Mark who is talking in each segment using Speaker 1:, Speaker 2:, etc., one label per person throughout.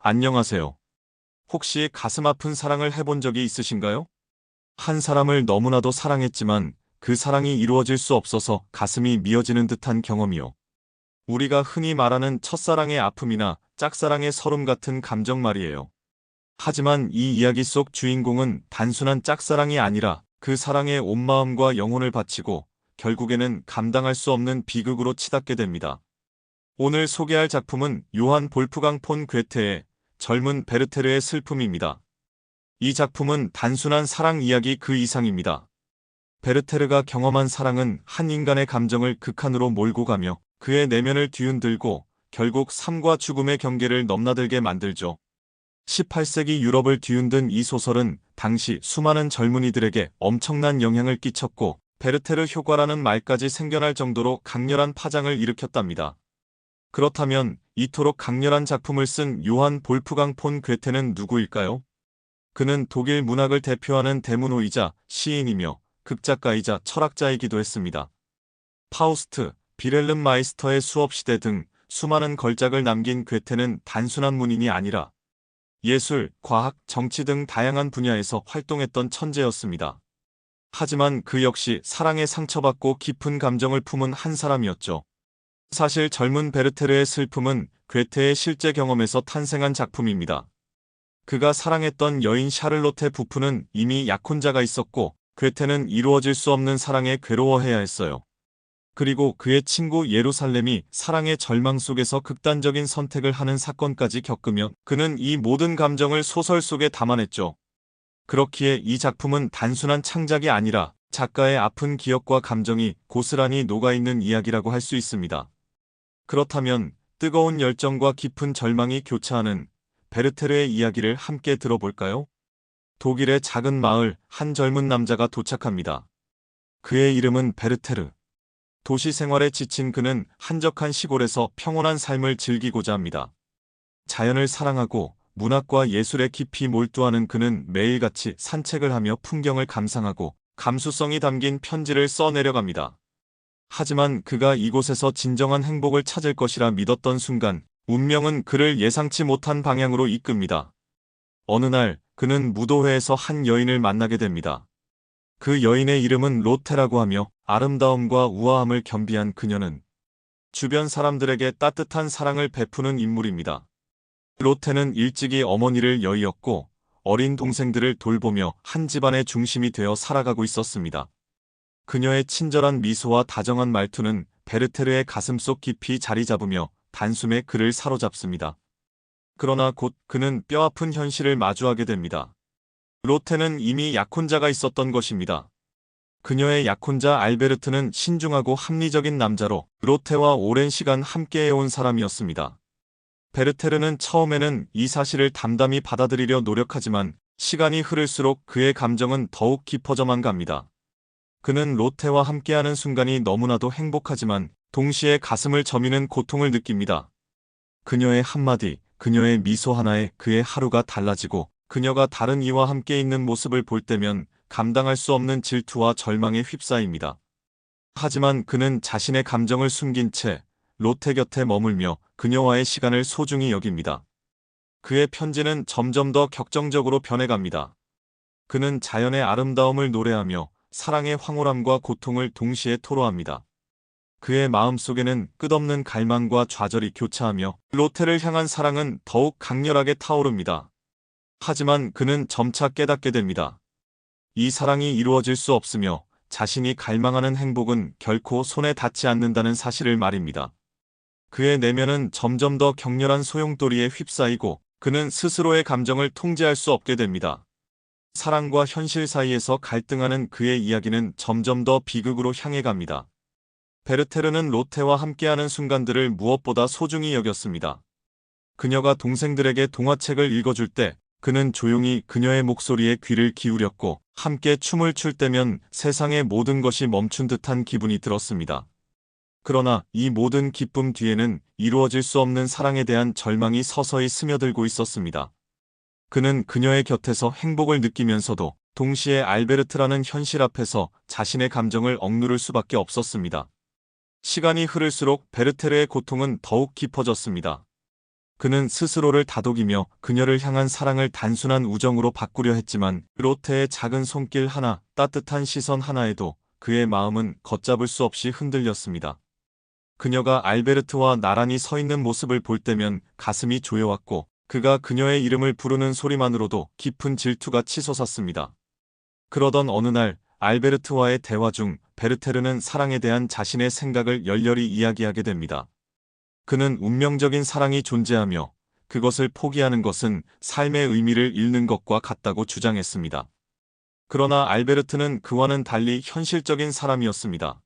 Speaker 1: 안녕하세요. 혹시 가슴 아픈 사랑을 해본 적이 있으신가요? 한 사람을 너무나도 사랑했지만 그 사랑이 이루어질 수 없어서 가슴이 미어지는 듯한 경험이요. 우리가 흔히 말하는 첫사랑의 아픔이나 짝사랑의 서름 같은 감정 말이에요. 하지만 이 이야기 속 주인공은 단순한 짝사랑이 아니라 그 사랑에 온 마음과 영혼을 바치고 결국에는 감당할 수 없는 비극으로 치닫게 됩니다. 오늘 소개할 작품은 요한 볼프강 폰 괴테의 젊은 베르테르의 슬픔입니다. 이 작품은 단순한 사랑 이야기 그 이상입니다. 베르테르가 경험한 사랑은 한 인간의 감정을 극한으로 몰고 가며 그의 내면을 뒤흔들고 결국 삶과 죽음의 경계를 넘나들게 만들죠. 18세기 유럽을 뒤흔든 이 소설은 당시 수많은 젊은이들에게 엄청난 영향을 끼쳤고 베르테르 효과라는 말까지 생겨날 정도로 강렬한 파장을 일으켰답니다. 그렇다면 이토록 강렬한 작품을 쓴 요한 볼프강 폰 괴테는 누구일까요? 그는 독일 문학을 대표하는 대문호이자 시인이며 극작가이자 철학자이기도 했습니다. 파우스트, 비렐름 마이스터의 수업시대 등 수많은 걸작을 남긴 괴테는 단순한 문인이 아니라 예술, 과학, 정치 등 다양한 분야에서 활동했던 천재였습니다. 하지만 그 역시 사랑에 상처받고 깊은 감정을 품은 한 사람이었죠. 사실 젊은 베르테르의 슬픔은 괴테의 실제 경험에서 탄생한 작품입니다. 그가 사랑했던 여인 샤를로테 부프는 이미 약혼자가 있었고 괴테는 이루어질 수 없는 사랑에 괴로워해야 했어요. 그리고 그의 친구 예루살렘이 사랑의 절망 속에서 극단적인 선택을 하는 사건까지 겪으며 그는 이 모든 감정을 소설 속에 담아냈죠. 그렇기에 이 작품은 단순한 창작이 아니라 작가의 아픈 기억과 감정이 고스란히 녹아있는 이야기라고 할 수 있습니다. 그렇다면 뜨거운 열정과 깊은 절망이 교차하는 베르테르의 이야기를 함께 들어볼까요? 독일의 작은 마을 한 젊은 남자가 도착합니다. 그의 이름은 베르테르. 도시 생활에 지친 그는 한적한 시골에서 평온한 삶을 즐기고자 합니다. 자연을 사랑하고 문학과 예술에 깊이 몰두하는 그는 매일같이 산책을 하며 풍경을 감상하고 감수성이 담긴 편지를 써내려갑니다. 하지만 그가 이곳에서 진정한 행복을 찾을 것이라 믿었던 순간 운명은 그를 예상치 못한 방향으로 이끕니다. 어느 날 그는 무도회에서 한 여인을 만나게 됩니다. 그 여인의 이름은 로테라고 하며 아름다움과 우아함을 겸비한 그녀는 주변 사람들에게 따뜻한 사랑을 베푸는 인물입니다. 로테는 일찍이 어머니를 여의었고 어린 동생들을 돌보며 한 집안의 중심이 되어 살아가고 있었습니다. 그녀의 친절한 미소와 다정한 말투는 베르테르의 가슴속 깊이 자리 잡으며 단숨에 그를 사로잡습니다. 그러나 곧 그는 뼈아픈 현실을 마주하게 됩니다. 로테는 이미 약혼자가 있었던 것입니다. 그녀의 약혼자 알베르트는 신중하고 합리적인 남자로 로테와 오랜 시간 함께해온 사람이었습니다. 베르테르는 처음에는 이 사실을 담담히 받아들이려 노력하지만 시간이 흐를수록 그의 감정은 더욱 깊어져만 갑니다. 그는 로테와 함께하는 순간이 너무나도 행복하지만 동시에 가슴을 저미는 고통을 느낍니다. 그녀의 한마디, 그녀의 미소 하나에 그의 하루가 달라지고 그녀가 다른 이와 함께 있는 모습을 볼 때면 감당할 수 없는 질투와 절망에 휩싸입니다. 하지만 그는 자신의 감정을 숨긴 채 로테 곁에 머물며 그녀와의 시간을 소중히 여깁니다. 그의 편지는 점점 더 격정적으로 변해갑니다. 그는 자연의 아름다움을 노래하며 사랑의 황홀함과 고통을 동시에 토로합니다. 그의 마음속에는 끝없는 갈망과 좌절이 교차하며 로테를 향한 사랑은 더욱 강렬하게 타오릅니다. 하지만 그는 점차 깨닫게 됩니다. 이 사랑이 이루어질 수 없으며 자신이 갈망하는 행복은 결코 손에 닿지 않는다는 사실을 말입니다. 그의 내면은 점점 더 격렬한 소용돌이에 휩싸이고 그는 스스로의 감정을 통제할 수 없게 됩니다. 사랑과 현실 사이에서 갈등하는 그의 이야기는 점점 더 비극으로 향해 갑니다. 베르테르는 로테와 함께하는 순간들을 무엇보다 소중히 여겼습니다. 그녀가 동생들에게 동화책을 읽어줄 때 그는 조용히 그녀의 목소리에 귀를 기울였고 함께 춤을 출 때면 세상의 모든 것이 멈춘 듯한 기분이 들었습니다. 그러나 이 모든 기쁨 뒤에는 이루어질 수 없는 사랑에 대한 절망이 서서히 스며들고 있었습니다. 그는 그녀의 곁에서 행복을 느끼면서도 동시에 알베르트라는 현실 앞에서 자신의 감정을 억누를 수밖에 없었습니다. 시간이 흐를수록 베르테르의 고통은 더욱 깊어졌습니다. 그는 스스로를 다독이며 그녀를 향한 사랑을 단순한 우정으로 바꾸려 했지만 로테의 작은 손길 하나, 따뜻한 시선 하나에도 그의 마음은 걷잡을 수 없이 흔들렸습니다. 그녀가 알베르트와 나란히 서 있는 모습을 볼 때면 가슴이 조여왔고 그가 그녀의 이름을 부르는 소리만으로도 깊은 질투가 치솟았습니다. 그러던 어느 날 알베르트와의 대화 중 베르테르는 사랑에 대한 자신의 생각을 열렬히 이야기하게 됩니다. 그는 운명적인 사랑이 존재하며 그것을 포기하는 것은 삶의 의미를 잃는 것과 같다고 주장했습니다. 그러나 알베르트는 그와는 달리 현실적인 사람이었습니다.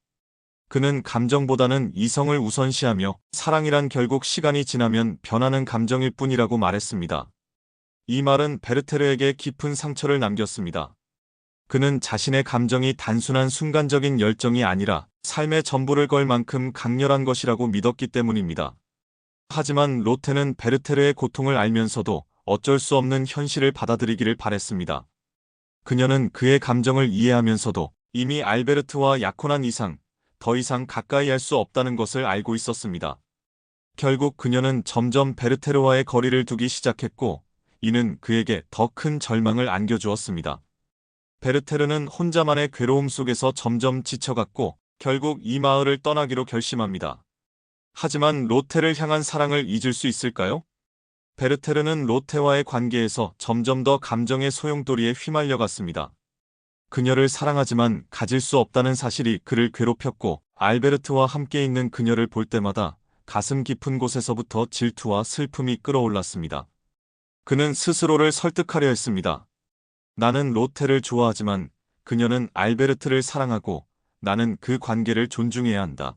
Speaker 1: 그는 감정보다는 이성을 우선시하며 사랑이란 결국 시간이 지나면 변하는 감정일 뿐이라고 말했습니다. 이 말은 베르테르에게 깊은 상처를 남겼습니다. 그는 자신의 감정이 단순한 순간적인 열정이 아니라 삶의 전부를 걸 만큼 강렬한 것이라고 믿었기 때문입니다. 하지만 로테는 베르테르의 고통을 알면서도 어쩔 수 없는 현실을 받아들이기를 바랬습니다. 그녀는 그의 감정을 이해하면서도 이미 알베르트와 약혼한 이상 더 이상 가까이 할 수 없다는 것을 알고 있었습니다. 결국 그녀는 점점 베르테르와의 거리를 두기 시작했고 이는 그에게 더 큰 절망을 안겨주었습니다. 베르테르는 혼자만의 괴로움 속에서 점점 지쳐갔고 결국 이 마을을 떠나기로 결심합니다. 하지만 로테를 향한 사랑을 잊을 수 있을까요? 베르테르는 로테와의 관계에서 점점 더 감정의 소용돌이에 휘말려갔습니다. 그녀를 사랑하지만 가질 수 없다는 사실이 그를 괴롭혔고 알베르트와 함께 있는 그녀를 볼 때마다 가슴 깊은 곳에서부터 질투와 슬픔이 끌어올랐습니다. 그는 스스로를 설득하려 했습니다. 나는 로테를 좋아하지만 그녀는 알베르트를 사랑하고 나는 그 관계를 존중해야 한다.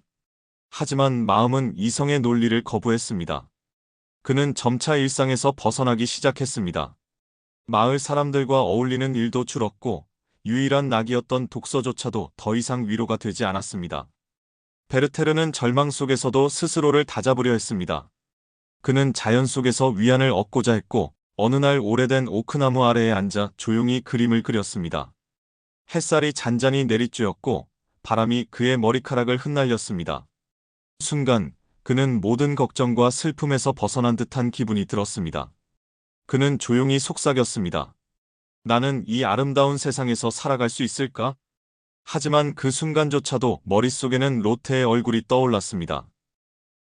Speaker 1: 하지만 마음은 이성의 논리를 거부했습니다. 그는 점차 일상에서 벗어나기 시작했습니다. 마을 사람들과 어울리는 일도 줄었고 유일한 낙이었던 독서조차도 더 이상 위로가 되지 않았습니다. 베르테르는 절망 속에서도 스스로를 다잡으려 했습니다. 그는 자연 속에서 위안을 얻고자 했고 어느 날 오래된 오크나무 아래에 앉아 조용히 그림을 그렸습니다. 햇살이 잔잔히 내리쬐었고 바람이 그의 머리카락을 흩날렸습니다. 순간 그는 모든 걱정과 슬픔에서 벗어난 듯한 기분이 들었습니다. 그는 조용히 속삭였습니다. 나는 이 아름다운 세상에서 살아갈 수 있을까? 하지만 그 순간조차도 머릿속에는 로테의 얼굴이 떠올랐습니다.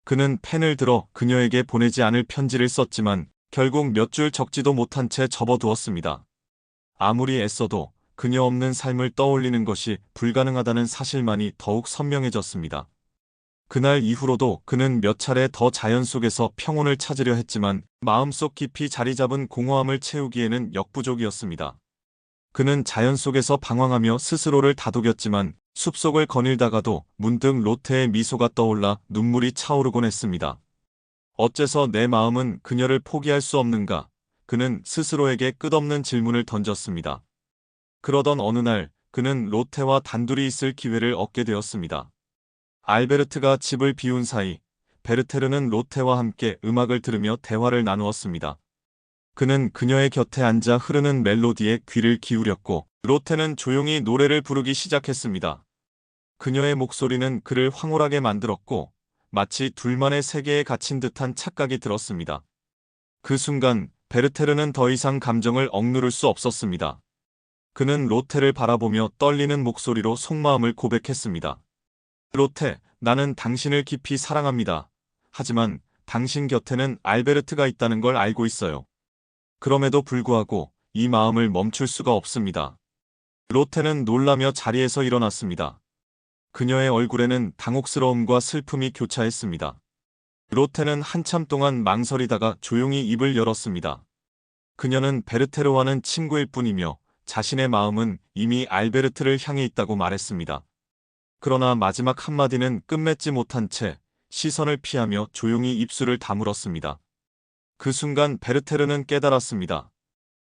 Speaker 1: 그는 펜을 들어 그녀에게 보내지 않을 편지를 썼지만 결국 몇 줄 적지도 못한 채 접어두었습니다. 아무리 애써도 그녀 없는 삶을 떠올리는 것이 불가능하다는 사실만이 더욱 선명해졌습니다. 그날 이후로도 그는 몇 차례 더 자연 속에서 평온을 찾으려 했지만 마음속 깊이 자리 잡은 공허함을 채우기에는 역부족이었습니다. 그는 자연 속에서 방황하며 스스로를 다독였지만 숲속을 거닐다가도 문득 로테의 미소가 떠올라 눈물이 차오르곤 했습니다. 어째서 내 마음은 그녀를 포기할 수 없는가? 그는 스스로에게 끝없는 질문을 던졌습니다. 그러던 어느 날 그는 로테와 단둘이 있을 기회를 얻게 되었습니다. 알베르트가 집을 비운 사이 베르테르는 로테와 함께 음악을 들으며 대화를 나누었습니다. 그는 그녀의 곁에 앉아 흐르는 멜로디에 귀를 기울였고 로테는 조용히 노래를 부르기 시작했습니다. 그녀의 목소리는 그를 황홀하게 만들었고 마치 둘만의 세계에 갇힌 듯한 착각이 들었습니다. 그 순간 베르테르는 더 이상 감정을 억누를 수 없었습니다. 그는 로테를 바라보며 떨리는 목소리로 속마음을 고백했습니다. 로테, 나는 당신을 깊이 사랑합니다. 하지만 당신 곁에는 알베르트가 있다는 걸 알고 있어요. 그럼에도 불구하고 이 마음을 멈출 수가 없습니다. 로테는 놀라며 자리에서 일어났습니다. 그녀의 얼굴에는 당혹스러움과 슬픔이 교차했습니다. 로테는 한참 동안 망설이다가 조용히 입을 열었습니다. 그녀는 베르테르와는 친구일 뿐이며 자신의 마음은 이미 알베르트를 향해 있다고 말했습니다. 그러나 마지막 한마디는 끝맺지 못한 채 시선을 피하며 조용히 입술을 다물었습니다. 그 순간 베르테르는 깨달았습니다.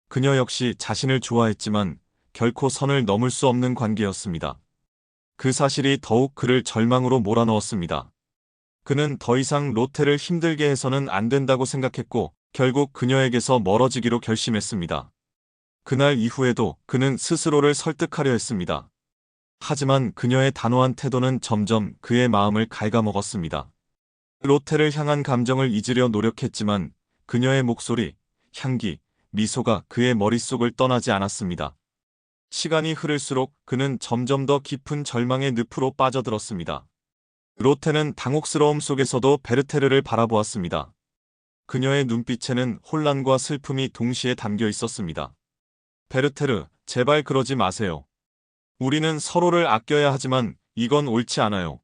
Speaker 1: 그녀 역시 자신을 좋아했지만 결코 선을 넘을 수 없는 관계였습니다. 그 사실이 더욱 그를 절망으로 몰아넣었습니다. 그는 더 이상 로테를 힘들게 해서는 안 된다고 생각했고 결국 그녀에게서 멀어지기로 결심했습니다. 그날 이후에도 그는 스스로를 설득하려 했습니다. 하지만 그녀의 단호한 태도는 점점 그의 마음을 갉아먹었습니다. 로테를 향한 감정을 잊으려 노력했지만 그녀의 목소리, 향기, 미소가 그의 머릿속을 떠나지 않았습니다. 시간이 흐를수록 그는 점점 더 깊은 절망의 늪으로 빠져들었습니다. 로테는 당혹스러움 속에서도 베르테르를 바라보았습니다. 그녀의 눈빛에는 혼란과 슬픔이 동시에 담겨 있었습니다. 베르테르, 제발 그러지 마세요. 우리는 서로를 아껴야 하지만 이건 옳지 않아요.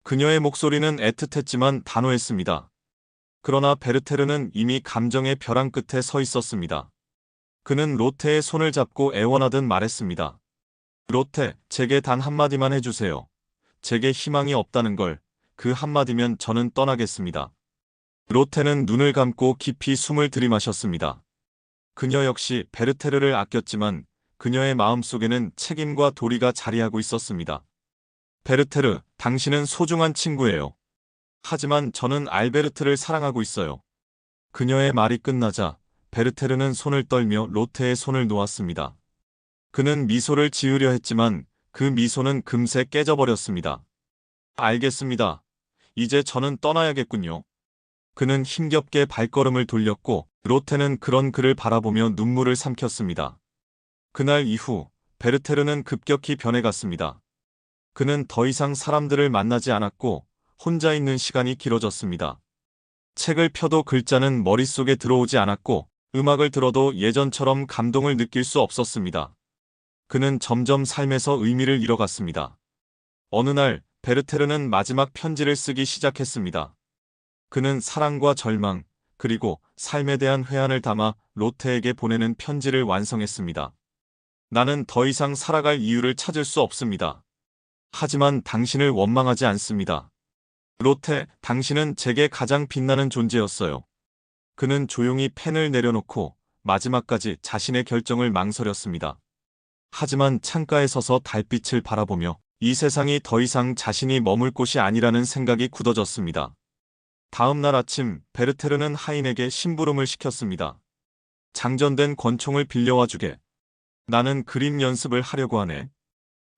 Speaker 1: 그녀의 목소리는 애틋했지만 단호했습니다. 그러나 베르테르는 이미 감정의 벼랑 끝에 서 있었습니다. 그는 로테의 손을 잡고 애원하듯 말했습니다. 로테, 제게 단 한마디만 해주세요. 제게 희망이 없다는 걸, 그 한마디면 저는 떠나겠습니다. 로테는 눈을 감고 깊이 숨을 들이마셨습니다. 그녀 역시 베르테르를 아꼈지만 그녀의 마음속에는 책임과 도리가 자리하고 있었습니다. 베르테르, 당신은 소중한 친구예요. 하지만 저는 알베르트를 사랑하고 있어요. 그녀의 말이 끝나자 베르테르는 손을 떨며 로테의 손을 놓았습니다. 그는 미소를 지으려 했지만 그 미소는 금세 깨져버렸습니다. 알겠습니다. 이제 저는 떠나야겠군요. 그는 힘겹게 발걸음을 돌렸고 로테는 그런 그를 바라보며 눈물을 삼켰습니다. 그날 이후 베르테르는 급격히 변해갔습니다. 그는 더 이상 사람들을 만나지 않았고 혼자 있는 시간이 길어졌습니다. 책을 펴도 글자는 머릿속에 들어오지 않았고 음악을 들어도 예전처럼 감동을 느낄 수 없었습니다. 그는 점점 삶에서 의미를 잃어갔습니다. 어느 날 베르테르는 마지막 편지를 쓰기 시작했습니다. 그는 사랑과 절망, 그리고 삶에 대한 회한을 담아 로테에게 보내는 편지를 완성했습니다. 나는 더 이상 살아갈 이유를 찾을 수 없습니다. 하지만 당신을 원망하지 않습니다. 로테, 당신은 제게 가장 빛나는 존재였어요. 그는 조용히 펜을 내려놓고 마지막까지 자신의 결정을 망설였습니다. 하지만 창가에 서서 달빛을 바라보며 이 세상이 더 이상 자신이 머물 곳이 아니라는 생각이 굳어졌습니다. 다음 날 아침 베르테르는 하인에게 심부름을 시켰습니다. 장전된 권총을 빌려와 주게. 나는 그림 연습을 하려고 하네.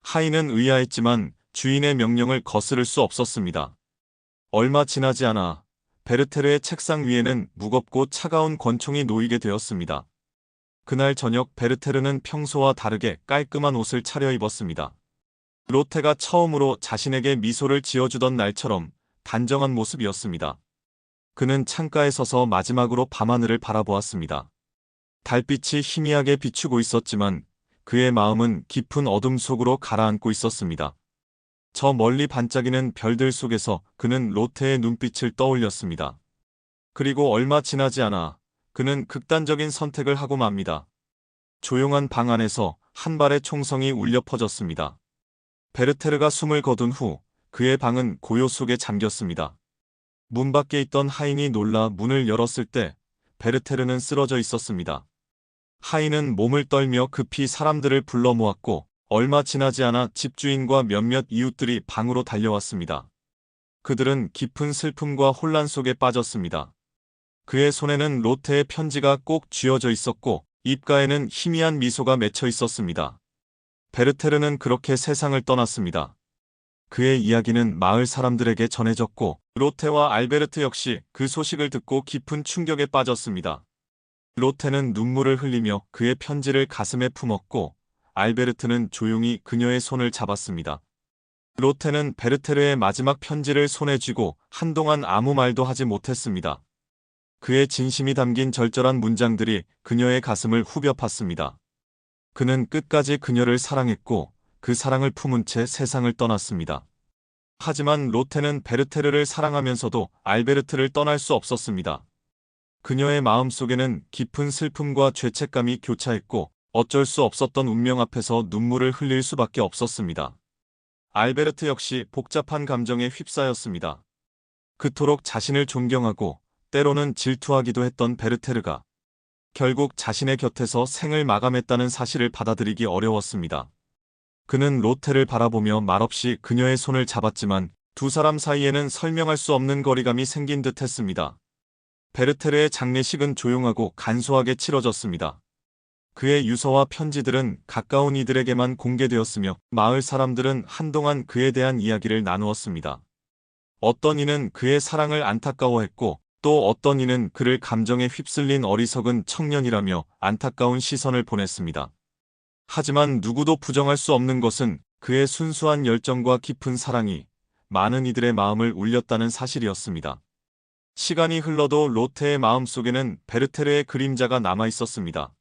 Speaker 1: 하인은 의아했지만 주인의 명령을 거스를 수 없었습니다. 얼마 지나지 않아 베르테르의 책상 위에는 무겁고 차가운 권총이 놓이게 되었습니다. 그날 저녁 베르테르는 평소와 다르게 깔끔한 옷을 차려입었습니다. 로테가 처음으로 자신에게 미소를 지어주던 날처럼 단정한 모습이었습니다. 그는 창가에 서서 마지막으로 밤하늘을 바라보았습니다. 달빛이 희미하게 비추고 있었지만 그의 마음은 깊은 어둠 속으로 가라앉고 있었습니다. 저 멀리 반짝이는 별들 속에서 그는 로테의 눈빛을 떠올렸습니다. 그리고 얼마 지나지 않아 그는 극단적인 선택을 하고 맙니다. 조용한 방 안에서 한 발의 총성이 울려 퍼졌습니다. 베르테르가 숨을 거둔 후 그의 방은 고요 속에 잠겼습니다. 문 밖에 있던 하인이 놀라 문을 열었을 때 베르테르는 쓰러져 있었습니다. 하인은 몸을 떨며 급히 사람들을 불러 모았고 얼마 지나지 않아 집주인과 몇몇 이웃들이 방으로 달려왔습니다. 그들은 깊은 슬픔과 혼란 속에 빠졌습니다. 그의 손에는 로테의 편지가 꼭 쥐어져 있었고 입가에는 희미한 미소가 맺혀 있었습니다. 베르테르는 그렇게 세상을 떠났습니다. 그의 이야기는 마을 사람들에게 전해졌고 로테와 알베르트 역시 그 소식을 듣고 깊은 충격에 빠졌습니다. 로테는 눈물을 흘리며 그의 편지를 가슴에 품었고 알베르트는 조용히 그녀의 손을 잡았습니다. 로테는 베르테르의 마지막 편지를 손에 쥐고 한동안 아무 말도 하지 못했습니다. 그의 진심이 담긴 절절한 문장들이 그녀의 가슴을 후벼 팠습니다. 그는 끝까지 그녀를 사랑했고 그 사랑을 품은 채 세상을 떠났습니다. 하지만 로테는 베르테르를 사랑하면서도 알베르트를 떠날 수 없었습니다. 그녀의 마음속에는 깊은 슬픔과 죄책감이 교차했고 어쩔 수 없었던 운명 앞에서 눈물을 흘릴 수밖에 없었습니다. 알베르트 역시 복잡한 감정에 휩싸였습니다. 그토록 자신을 존경하고 때로는 질투하기도 했던 베르테르가 결국 자신의 곁에서 생을 마감했다는 사실을 받아들이기 어려웠습니다. 그는 로테를 바라보며 말없이 그녀의 손을 잡았지만 두 사람 사이에는 설명할 수 없는 거리감이 생긴 듯 했습니다. 베르테르의 장례식은 조용하고 간소하게 치러졌습니다. 그의 유서와 편지들은 가까운 이들에게만 공개되었으며 마을 사람들은 한동안 그에 대한 이야기를 나누었습니다. 어떤 이는 그의 사랑을 안타까워했고 또 어떤 이는 그를 감정에 휩쓸린 어리석은 청년이라며 안타까운 시선을 보냈습니다. 하지만 누구도 부정할 수 없는 것은 그의 순수한 열정과 깊은 사랑이 많은 이들의 마음을 울렸다는 사실이었습니다. 시간이 흘러도 로테의 마음속에는 베르테르의 그림자가 남아 있었습니다.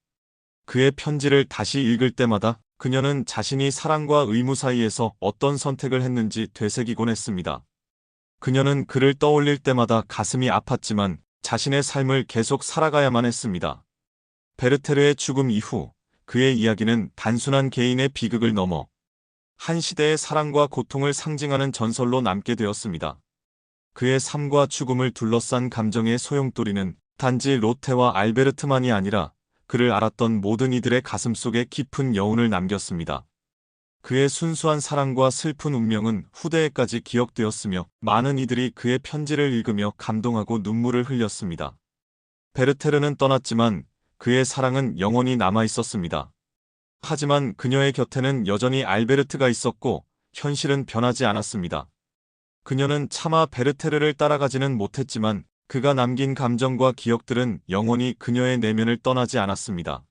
Speaker 1: 그의 편지를 다시 읽을 때마다 그녀는 자신이 사랑과 의무 사이에서 어떤 선택을 했는지 되새기곤 했습니다. 그녀는 그를 떠올릴 때마다 가슴이 아팠지만 자신의 삶을 계속 살아가야만 했습니다. 베르테르의 죽음 이후 그의 이야기는 단순한 개인의 비극을 넘어 한 시대의 사랑과 고통을 상징하는 전설로 남게 되었습니다. 그의 삶과 죽음을 둘러싼 감정의 소용돌이는 단지 로테와 알베르트만이 아니라 그를 알았던 모든 이들의 가슴속에 깊은 여운을 남겼습니다. 그의 순수한 사랑과 슬픈 운명은 후대에까지 기억되었으며 많은 이들이 그의 편지를 읽으며 감동하고 눈물을 흘렸습니다. 베르테르는 떠났지만 그의 사랑은 영원히 남아 있었습니다. 하지만 그녀의 곁에는 여전히 알베르트가 있었고 현실은 변하지 않았습니다. 그녀는 차마 베르테르를 따라가지는 못했지만 그가 남긴 감정과 기억들은 영원히 그녀의 내면을 떠나지 않았습니다.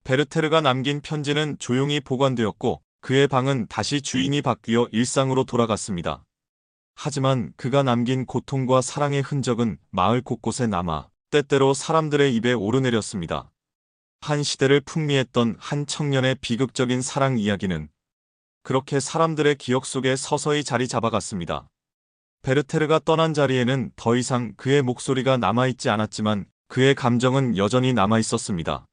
Speaker 1: 베르테르가 남긴 편지는 조용히 보관되었고 그의 방은 다시 주인이 바뀌어 일상으로 돌아갔습니다. 하지만 그가 남긴 고통과 사랑의 흔적은 마을 곳곳에 남아 때때로 사람들의 입에 오르내렸습니다. 한 시대를 풍미했던 한 청년의 비극적인 사랑 이야기는 그렇게 사람들의 기억 속에 서서히 자리 잡아갔습니다. 베르테르가 떠난 자리에는 더 이상 그의 목소리가 남아있지 않았지만 그의 감정은 여전히 남아있었습니다.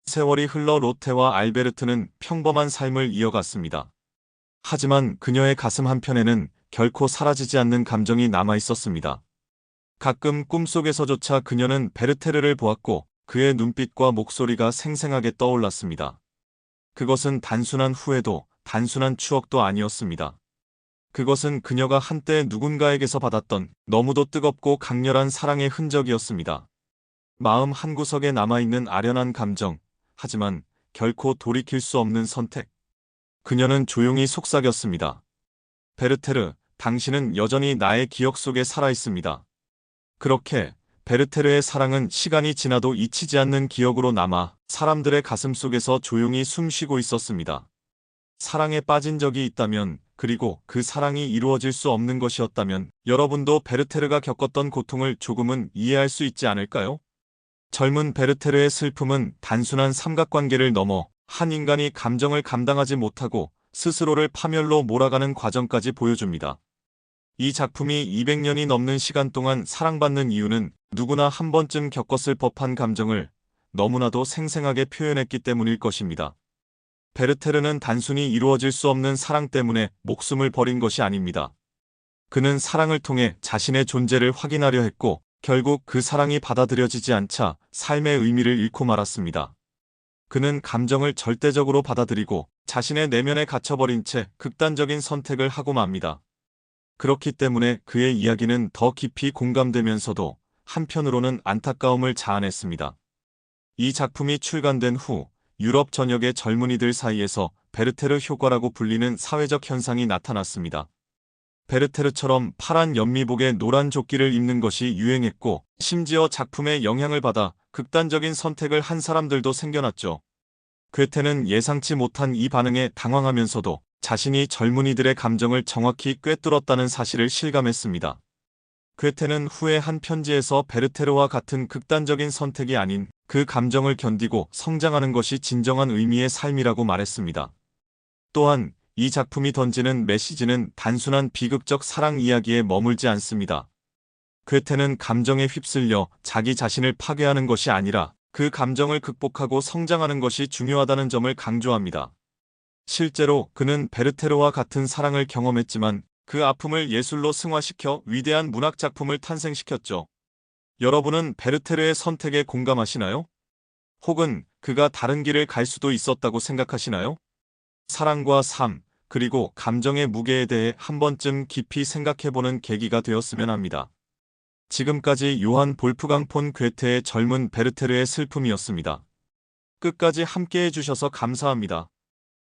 Speaker 1: 세월이 흘러 로테와 알베르트는 평범한 삶을 이어갔습니다. 하지만 그녀의 가슴 한편에는 결코 사라지지 않는 감정이 남아있었습니다. 가끔 꿈속에서조차 그녀는 베르테르를 보았고 그의 눈빛과 목소리가 생생하게 떠올랐습니다. 그것은 단순한 후회도 단순한 추억도 아니었습니다. 그것은 그녀가 한때 누군가에게서 받았던 너무도 뜨겁고 강렬한 사랑의 흔적이었습니다. 마음 한구석에 남아있는 아련한 감정, 하지만 결코 돌이킬 수 없는 선택. 그녀는 조용히 속삭였습니다. 베르테르, 당신은 여전히 나의 기억 속에 살아있습니다. 그렇게 베르테르의 사랑은 시간이 지나도 잊히지 않는 기억으로 남아 사람들의 가슴 속에서 조용히 숨쉬고 있었습니다. 사랑에 빠진 적이 있다면, 그리고 그 사랑이 이루어질 수 없는 것이었다면 여러분도 베르테르가 겪었던 고통을 조금은 이해할 수 있지 않을까요? 젊은 베르테르의 슬픔은 단순한 삼각관계를 넘어 한 인간이 감정을 감당하지 못하고 스스로를 파멸로 몰아가는 과정까지 보여줍니다. 이 작품이 200년이 넘는 시간 동안 사랑받는 이유는 누구나 한 번쯤 겪었을 법한 감정을 너무나도 생생하게 표현했기 때문일 것입니다. 베르테르는 단순히 이루어질 수 없는 사랑 때문에 목숨을 버린 것이 아닙니다. 그는 사랑을 통해 자신의 존재를 확인하려 했고 결국 그 사랑이 받아들여지지 않자 삶의 의미를 잃고 말았습니다. 그는 감정을 절대적으로 받아들이고 자신의 내면에 갇혀버린 채 극단적인 선택을 하고 맙니다. 그렇기 때문에 그의 이야기는 더 깊이 공감되면서도 한편으로는 안타까움을 자아냈습니다. 이 작품이 출간된 후 유럽 전역의 젊은이들 사이에서 베르테르 효과라고 불리는 사회적 현상이 나타났습니다. 베르테르처럼 파란 연미복에 노란 조끼를 입는 것이 유행했고 심지어 작품의 영향을 받아 극단적인 선택을 한 사람들도 생겨났죠. 괴테는 예상치 못한 이 반응에 당황하면서도 자신이 젊은이들의 감정을 정확히 꿰뚫었다는 사실을 실감했습니다. 괴테는 후에 한 편지에서 베르테르와 같은 극단적인 선택이 아닌 그 감정을 견디고 성장하는 것이 진정한 의미의 삶이라고 말했습니다. 또한 이 작품이 던지는 메시지는 단순한 비극적 사랑 이야기에 머물지 않습니다. 괴테는 감정에 휩쓸려 자기 자신을 파괴하는 것이 아니라 그 감정을 극복하고 성장하는 것이 중요하다는 점을 강조합니다. 실제로 그는 베르테르와 같은 사랑을 경험했지만 그 아픔을 예술로 승화시켜 위대한 문학 작품을 탄생시켰죠. 여러분은 베르테르의 선택에 공감하시나요? 혹은 그가 다른 길을 갈 수도 있었다고 생각하시나요? 사랑과 삶, 그리고 감정의 무게에 대해 한 번쯤 깊이 생각해보는 계기가 되었으면 합니다. 지금까지 요한 볼프강 폰 괴테의 젊은 베르테르의 슬픔이었습니다. 끝까지 함께해 주셔서 감사합니다.